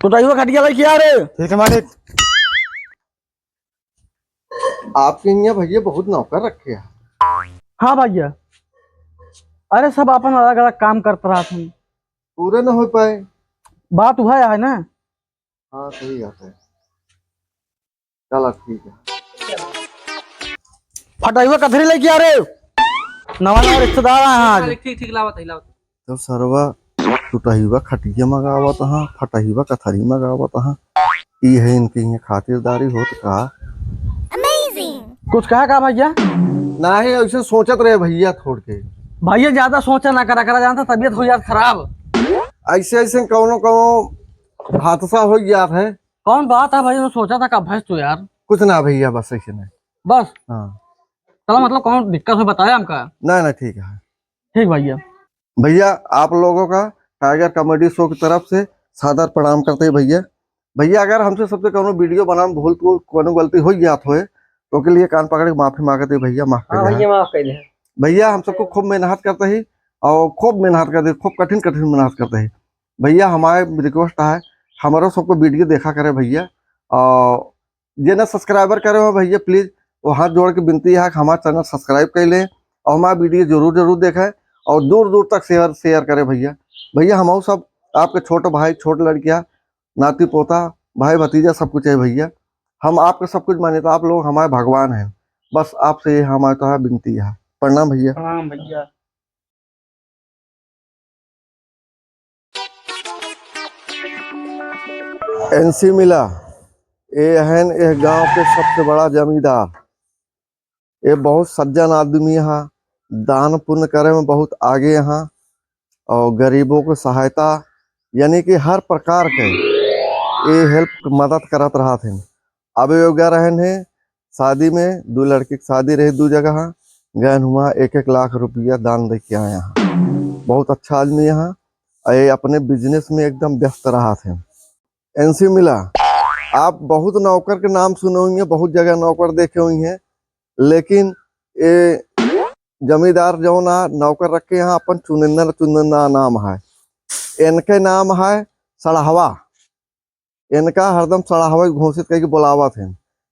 छुटाई हुआ खटिया लेके आ रहे। ठीक है मालिक। आपके यहाँ भैया बहुत नौकर रखे हैं। हाँ भैया, अरे सब अपन अलग अलग काम करते रहा थे। पूरे न हो पाए। बात हुआ है ना। हाँ सही बात है। चलो ठीक है। फटाई हुआ कथरी लेके आ रहे। नवा नवा रिश्तेदार आए हैं आज। ठीक ठीक लावत है लावत। तो सरवा टूटहिवा खटिया मंगावत हाँ, फटहिवा कथरी मंगावत हाँ। ये है इनकी यहाँ खातिरदारी होत का। कुछ कहा भैया? ना ही ऐसे सोचत रहे भैया छोड़ के। भैया ज्यादा सोचा ना करा करा जानता तबीयत हो जात खराब। ऐसे ऐसे कौनो कौनो हादसा हो गया है। कौन बात है भैया, सोचा था कब भैंस तो यार। कुछ ना भैया, बस ऐसे नहीं। बस हाँ चलो, मतलब कौन दिक्कत हो बताया हमका। ना ना ठीक है। ठीक भैया। भैया आप लोगों का टाइगर कॉमेडी शो की तरफ से सादर प्रणाम करते हैं भैया। भैया अगर हमसे सबसे कोनो वीडियो बनाने भूल तो कोनो गलती हो गया हो तो के लिए कान पकड़ के माफी मांगते हैं भैया। माफ कर भैया माफ कर दे। भैया। हम सबको खूब मेहनत करते हैं और खूब मेहनत करते हैं, खूब कठिन कठिन मेहनत करते हैं भैया। हमारे रिक्वेस्ट है हमारा सबको वीडियो देखा करे भैया। और जे ना सब्सक्राइबर करे हो भैया प्लीज वो हाथ जोड़ के विनती है कि हमारा चैनल सब्सक्राइब कर लें और हमारा वीडियो जरूर देखें और दूर दूर तक शेयर करे भैया। भैया हम सब आपके छोटे भाई छोटे लड़कियां नाती पोता भाई भतीजा सब कुछ है भैया। हम आपके सब कुछ माने तो आप लोग हमारे भगवान हैं। बस आपसे ये हमारे तो विनती है। प्रणाम भैया। प्रणाम भैया। एनसी मिला ये है ये गांव के सबसे बड़ा जमींदार। ये बहुत सज्जन आदमी है, दान पुण्य करे में बहुत आगे यहाँ और गरीबों को सहायता यानी कि हर प्रकार के ये हेल्प मदद करत रहा थे। अब योग्य रहन है शादी में 2 लड़की की शादी रही 2 जगह गए हुआ 1-1 लाख रुपया दान दे के आए यहाँ। बहुत अच्छा आदमी यहाँ ये अपने बिजनेस में एकदम व्यस्त रहा थे। एनसी मिला आप बहुत नौकर के नाम सुने होंगे, बहुत जगह नौकर देखे हुए हैं, लेकिन ये जमींदार जो ना नौकर रखे यहाँ अपन चुनिंदा नाम है। इनके नाम है सड़हवा। इनका हरदम सड़हवा घोषित करके बुलावा थे।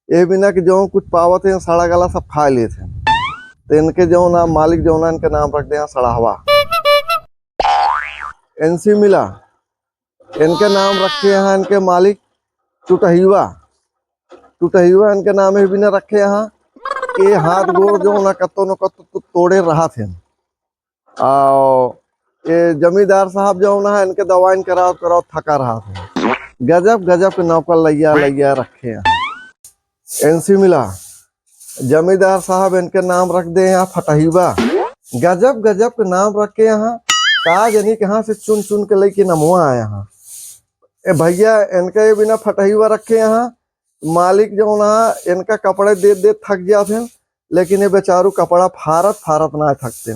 ये बिना कि जो कुछ पावत है सड़ा गला सब खा लिए थे। तो इनके जो ना मालिक जो ना इनका नाम रख दिया सड़हवा। एनसी मिला इनके नाम रखे यहाँ इनके मालिक टूटहिवा। टूटहिवा इनके नाम है बिना रखे यहाँ। ये हाथ गोड़ जो ना कत्तो न कत्तो तोड़े रहा थे। और ये जमींदार साहब जो ना इनके दवाई कराओ थका रहा था। गजब गजब के नौकर लैया रखे हैं। एनसी मिला जमींदार साहब इनके नाम रख दे यहाँ फटहिवा। गजब गजब के नाम रखे यहाँ। कहा यानी कहाँ से चुन चुन के लेके नमवा आए यहाँ। भैया इनके बिना फटहिवा रखे यहाँ। मालिक जो ना इनका कपड़े दे थक जाते, लेकिन ये बेचारू कपड़ा फारत ना थकते।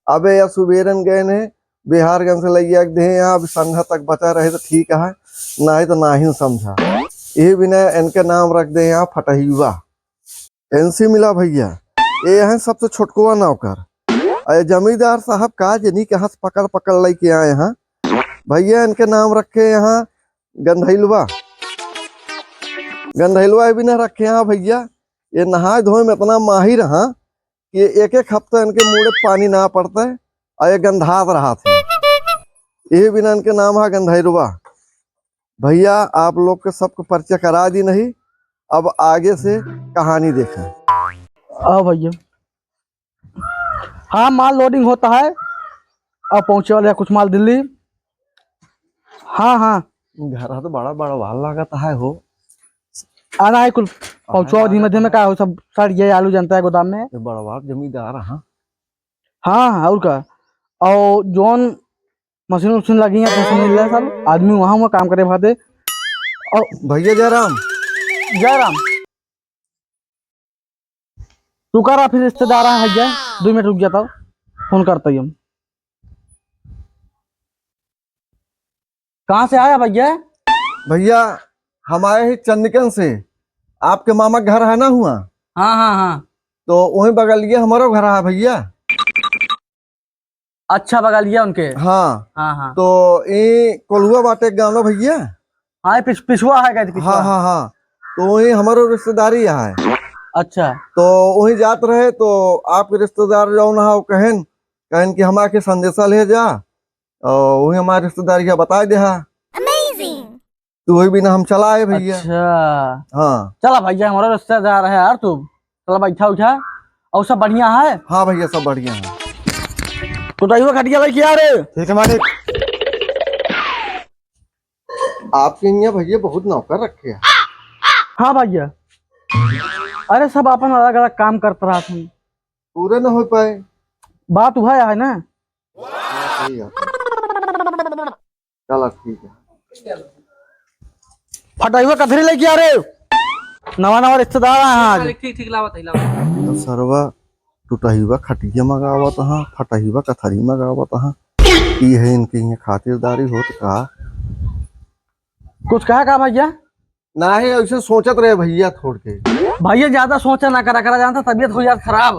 अब या सुबेरन गए ने बिहारगंज से लैया दे यहाँ संध्या तक बचा रहे तो ठीक है, ना ही तो ना ही समझा। ये बिना इनके नाम रख दे यहाँ फटहिवा। एनसी मिला भैया ये है सबसे छोटकुआ नौकर। जमींदार साहब का जनी के हाथ पकड़ लेके आए यहाँ भैया। इनके नाम रखे यहाँ गंधैलवा। गंधैलवा भी ना रखे यहाँ भैया। ये नहाए धोए में इतना माहिर हाँ कि 1-1 हफ्ता इनके मुँह में पानी ना पड़ता है और ये गंधात रहा था। ये बिना इनके नाम है गंधैलवा। भैया आप लोग के सबको परिचय करा दी नहीं, अब आगे से कहानी देखें। भैया हाँ, माल लोडिंग होता है। अब पहुंचे वाले कुछ माल दिल्ली। हाँ घर तो बड़ा भाल लागत है हो। आना है कुल पहुंचो धीमे धीमे का हो सब सर ये आलू जनता है गोदाम में। बड़ा जमींदार हाँ। हाँ और का और जोन मशीन लगी है पैसे मिल रहा है सब आदमी वहाँ काम करे भाते। और भैया जयराम तू कर फिर रिश्तेदार है भैया 2 मिनट रुक जाता हूँ, फोन करता हूँ। कहाँ से आया भैया? भैया हम आए हैं चंदिकन से। आपके मामा घर है ना हुआ? हाँ तो वहीं बगलिए हमारा घर है भैया। अच्छा बगलिया उनके। हाँ हाँ तो ये कोल्हुआ बाटे गाँव भैया। हाँ ये पिछुआ है, कहते पिछुआ। हाँ हाँ हाँ, तो वही हमारो रिश्तेदारी यहाँ है। अच्छा तो वही जात रहे तो आपके रिश्तेदार जो ना हो कहन कहन कि हमारे के संदेशा ले जा, और वही हमारे रिश्तेदार के बता दे। तो वही बिना हम चला आए भैया। अच्छा, हाँ चला भैया हमारा रिश्तेदार है यार तू, चला बैठा उठा, और सब बढ़िया है। हाँ भैया सब बढ़िया है। तो ड्राइवर खटिया लेके आ रहे। ठीक है मालिक। आपके यहाँ भैया बहुत नौकर रखे हैं। हाँ भैया, अरे सब अपन अलग अलग काम करते रहा था, पूरे न हो पाए। बात हुआ है ना। सही है। चलो ठीक है। फटाइवा कथरी लेके आ रहे हो, नवा नवा रिश्तेदार आए हैं आज। ठीक ठीक लावत है लावत। तो सरवा टूटहिवा खटिया मंगावत हाँ, फटहिवा कथरी मंगावत हाँ। ई है इनके यहाँ खातिरदारी होत का। कुछ कहा भैया? ना ही ऐसे सोचत रहे भैया थोड़ के। भैया ज्यादा सोचा ना करा करा, जानता तबीयत हो जाती खराब।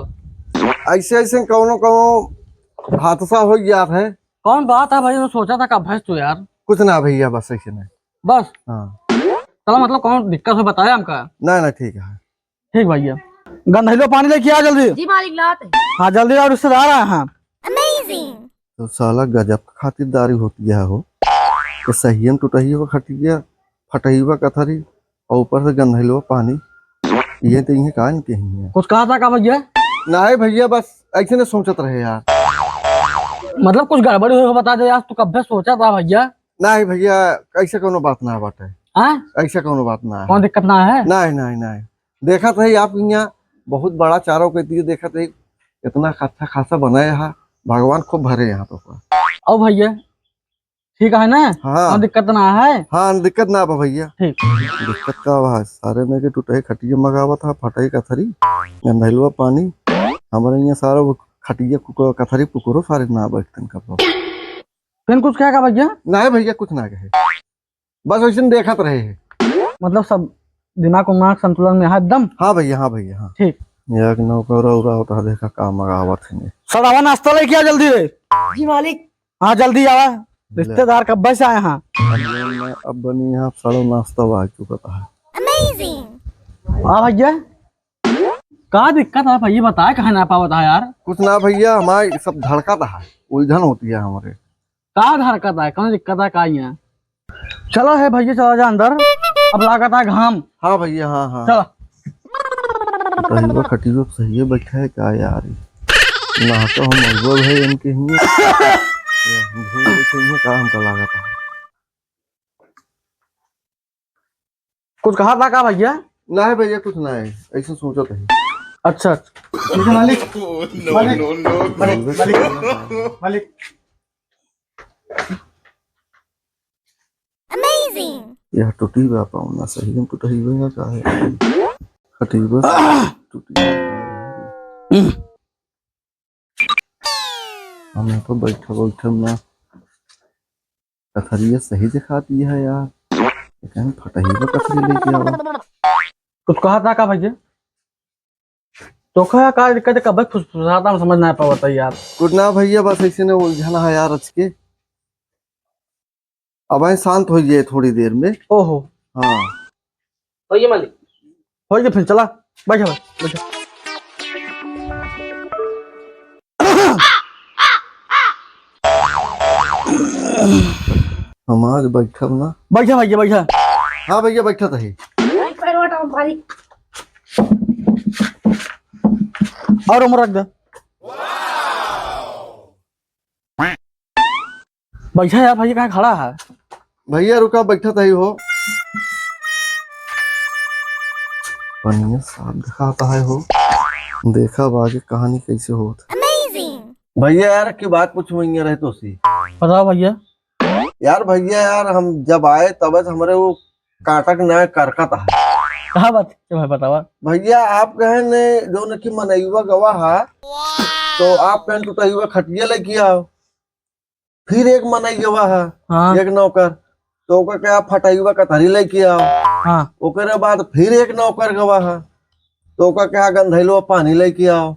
ऐसे ऐसे कौनो कौनो हादसा हो गया है। कौन बात है भैया, सोचा था कब भैंस तू यार। कुछ ना भैया, बस ऐसे नहीं। बस हाँ चलो, मतलब कौन दिक्कत हो बताया हमका। ना ना ठीक है। ठीक भैया, गंधैलो पानी लेके आ जल्दी। जी मालिक लावत है। हाँ जल्दी आओ, रिश्तेदार आए हैं। तो साला गजब खातिरदारी होती है हो। तो सही टूटहिवा खटिया फटहिवा कथरी और ऊपर से गंधैलो पानी, ये तो इन्हें कहा इनके ही है। कुछ कहा था का भैया? ना है भैया, बस ऐसे नहीं सोचत रहे यार। मतलब कुछ गड़बड़ी हुई हो बता दे यार, तू कब से सोचा था भैया। ना है भैया, ऐसे कोनो बात ना बात है। हाँ ऐसा कोनो बात ना है। कौन दिक्कत ना है? नहीं नहीं नहीं, देखा था आप यहाँ बहुत बड़ा चारों के दिए, देखा था इतना अच्छा खासा बनाया है। भगवान खूब भरे यहाँ तो। ओ भैया ठीक है ना? हाँ कौन दिक्कत ना है? हाँ, दिक्कत ना बा भैया। ठीक। दिक्कत का बा सारे में के टूटे खटिया मंगावा था, फटाई कथरी गंधैलवा पानी। हमारे यहाँ सारा वो खटिया कथरी पुकुरो सारे ना बैठते कब। फिर कुछ कहेगा भैया? ना भैया कुछ ना कहे, बस वैसे देखत रहे हैं। मतलब सब दिमाग उमाग संतुलन में है एकदम। हाँ भैया, हाँ भैया, हाँ ठीक। एक नौकर उरा होता देखा काम मंगावत है। सड़ावा नाश्ता लेके आ जल्दी रे। जी मालिक। हाँ जल्दी आवा, रिश्तेदार कब से आए हैं। अब बनी यहाँ सड़ो नाश्ता आ चुका है। हाँ भैया, कहाँ दिक्कत है भैया बताए, कहा ना पावत है यार। कुछ ना भैया, हमारी सब धड़कत है, उलझन होती है हमारे। कहाँ हरकत है, कौन दिक्कत है, कहा यहाँ। चलो है भैया, चलो जा अंदर, अब लागत है घाम। हाँ भैया, हाँ हाँ। चलो खटिया खटिया सही है, बैठा है क्या यार। ना तो हम अगुआ है इनके ही काम का लागत है। कुछ कहा था का भैया? ना है भैया, कुछ ना है, ऐसा सोचा था। अच्छा मालिक मालिक यह टूटी बा पाऊँ ना, सही हम टूटी हुई का है। खटिया टूटी हमें तो बैठा बैठा ना कथरिया सही दिखाती है यार। लेकिन फटही कथरी लेके आवा। कुछ कहा था का भैया? तो कहा का दिक्कत कब फुसफुसाता समझ ना पावता यार। कुछ ना भैया, बस ऐसे ने उलझना है यार आज के। अब शांत हो जाए थोड़ी देर में। ओहो हाँ होइए मालिक। हो गया, फिर चला बैठा बैठा। हम आज बैठा ना। बैठा भैया बैठा। हाँ भैया बैठा था ही। पैर हटाओ मालिक। और उम्र रख दे। बैठा यार भैया, कहाँ खड़ा है? भैया रुका, बैठा था ही हो। पनिया साफ दिखाता है हो। देखा बाकी कहानी कैसे हो। भैया यार की बात पूछ रहे तो सी। बताओ भैया। यार भैया यार, हम जब आए तब हमारे वो काटक न करकत है। कहा बात भाई बतावा। भैया आप कहे ने जो न कि मनैया गवा है, तो आप कहें टूटा खटिया लेके आओ। फिर एक मनैया है, हाँ एक नौकर, तो ओकर क्या फटाइवा कथरी लेके आओ। हाँ ओकरे बाद फिर एक नौकर गवा है, तो ओकर क्या गंधैलो पानी लेके आओ।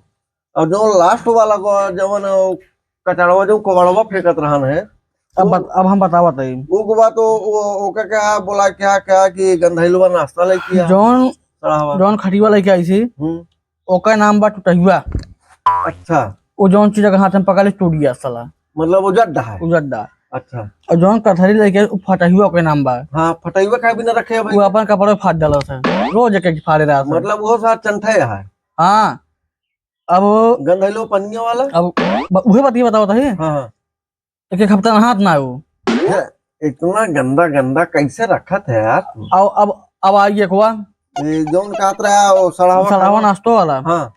और जो लास्ट वाला जवन कचड़वा जो कवड़वा फेंकत रहन है, अब हम बतावत है। वो बात ओका क्या बोला, क्या क्या कि गंधैलवा नाश्ता लेके आया जौन सड़ा हुआ। जौन खटिवा लेके आई थी, ओका नाम बा टुटहिया। अच्छा, वो जौन चीज अगर हाथ में पकड़ ले टूट गया साला, मतलब वो जड्डा है। उजड्डा। अच्छा, और जौन कथरी लेके आई, उ फटहिया के नाम बा। हाँ फटैया का भी ना रखे है भाई। वो अपन कपड़े में फाड़ डाला था, रोज एक एक फाड़े रहा था। मतलब वो साथ चंठे है। हाँ। अब गंधैलो पनिया वाला। अब वही बात ये बताओ था, हाँ हाँ। एक एक हफ्ता हाथ ना हो। ये इतना गंदा गंदा कैसे रखा था यार तू? अब आइए कुआ ये जौन कात रहा है वो सड़ा हुआ सड़ावा नाश्तो वाला। हाँ,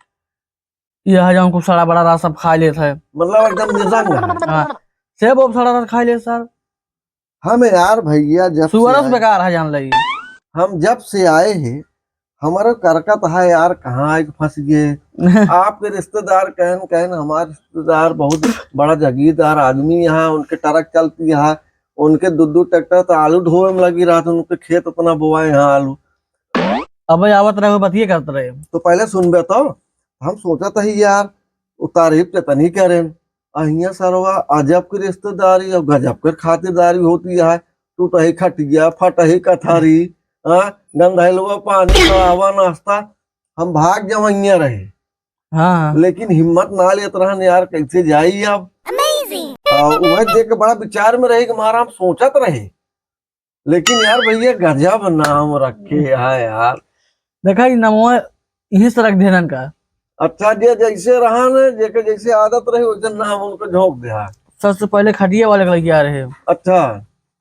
यह जो हमको सड़ा बड़ा रहा सब खा लेते है। मतलब एकदम निजंग है। हाँ, सेब अब सड़ा रहा खा ले सर। हम यार भैया जब से सुअर आए- बेकार है जान लगी। हम जब से आए हैं हमारा करकत है यार, कहाँ आके फंस गए। आपके रिश्तेदार कहन कहन हमारे रिश्तेदार बहुत बड़ा जागीरदार आदमी यहाँ, उनके ट्रक चलती है, उनके दो ट्रैक्टर तो आलू ढोए में लगी रहा था, उनके खेत उतना बोआए यहाँ आलू। अब आवत रहे बतिए करते रहे। तो पहले सुनबे तो हम सोचा था ही यार वो तारीफ तो तनी करें, अहिया सरवा अजब की रिश्तेदारी और गजब कर खातिरदारी होती है। टूटही खटिया फटही कथारी, गंधैलवा पानी सड़ावा नाश्ता, हम भाग जवैया रहे। हाँ लेकिन हिम्मत ना लेत रहन यार, कैसे जाई अब। वह देख के बड़ा विचार में रहे कि मारा हम सोचत रहे, लेकिन यार भैया गजब नाम रखे है यार। देखा ये नमो यही से रख देना का। अच्छा जे जैसे रहा न, जेके जैसे आदत रहे वैसे नाम उनको झोंक दिया। सबसे पहले खटिया वाले के लेके आ रहे, अच्छा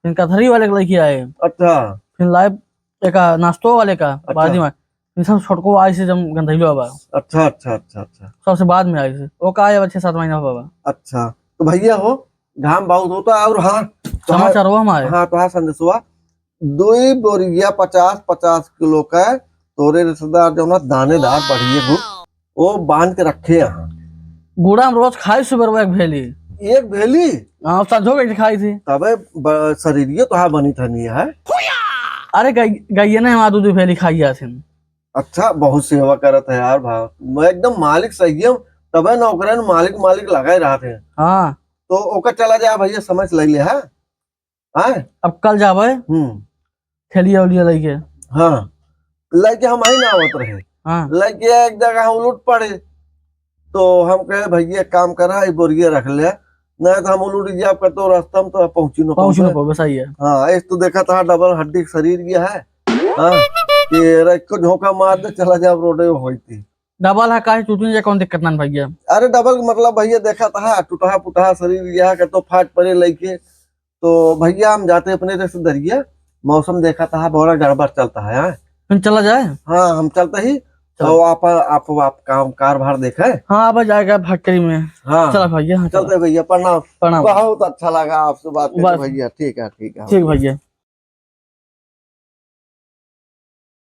फिर कथरी वाले के लेके आए, अच्छा फिर लाइव एक नाश्तो वाले का बाद में, फिर सब छोटको आई से जब गंधैलो बाबा अच्छा अच्छा अच्छा अच्छा सबसे बाद में आई से वो का आया 6-7 महीना बाबा। अच्छा। तो भैया हो घाम बहुत होता है। और हाँ समाचार हुआ हमारे। हाँ तो हाँ संदेशवा 2 बोरिया 50-50 किलो का तोरे रिश्तेदार जो ना दानेदार बढ़िए गुड़ वो बांध के रखे यहाँ। गुड़ा हम रोज खाई सुबह एक भेली। एक भेली हाँ संजो के खाई थी। तबे शरीरिये तो हाँ बनी थनी है। अरे गैया ने हमारा दूध भेली खाई थी। अच्छा, बहुत सेवा करत है यार भाव, मैं एकदम मालिक सही हूँ। तबे नौकरन मालिक मालिक लगाए रहा थे। हाँ तो ओकर चला जाए भैया, समझ ले ले है। हाँ अब कल जावे खेलिया उलिया लेके। हाँ लड़के हम ही ना आवत रहे। हाँ लड़के एक जगह हम उलट पड़े, तो हम कहे भैया काम करा बोरिया रख ले, नहीं तो हम उलट गया आपका तो रास्ता में तो पहुंची न पहुंच सही है। हाँ एक तो देखा था डबल हड्डी का शरीर गया है। हाँ कि रख को झोंका मार दे चला जा रोडे होई थी। डबल है का टूटने जा कौन दिक्कत ना भैया। अरे डबल मतलब भैया देखा था टूटा पुटा शरीर गया का तो फाट पड़े लइके। तो भैया हम जाते अपने रिश्तेदारिया, मौसम देखा था बड़ा गड़बड़ चलता है। फिर चला जाए। हाँ हम चलते ही तो आप काम कारभार देखे। हाँ अब जाएगा फैक्ट्री में। हाँ चला भैया। हाँ चलते भैया, प्रणाम। प्रणाम। बहुत अच्छा लगा आपसे बात करके बस। भैया। ठीक है ठीक है। ठीक भैया।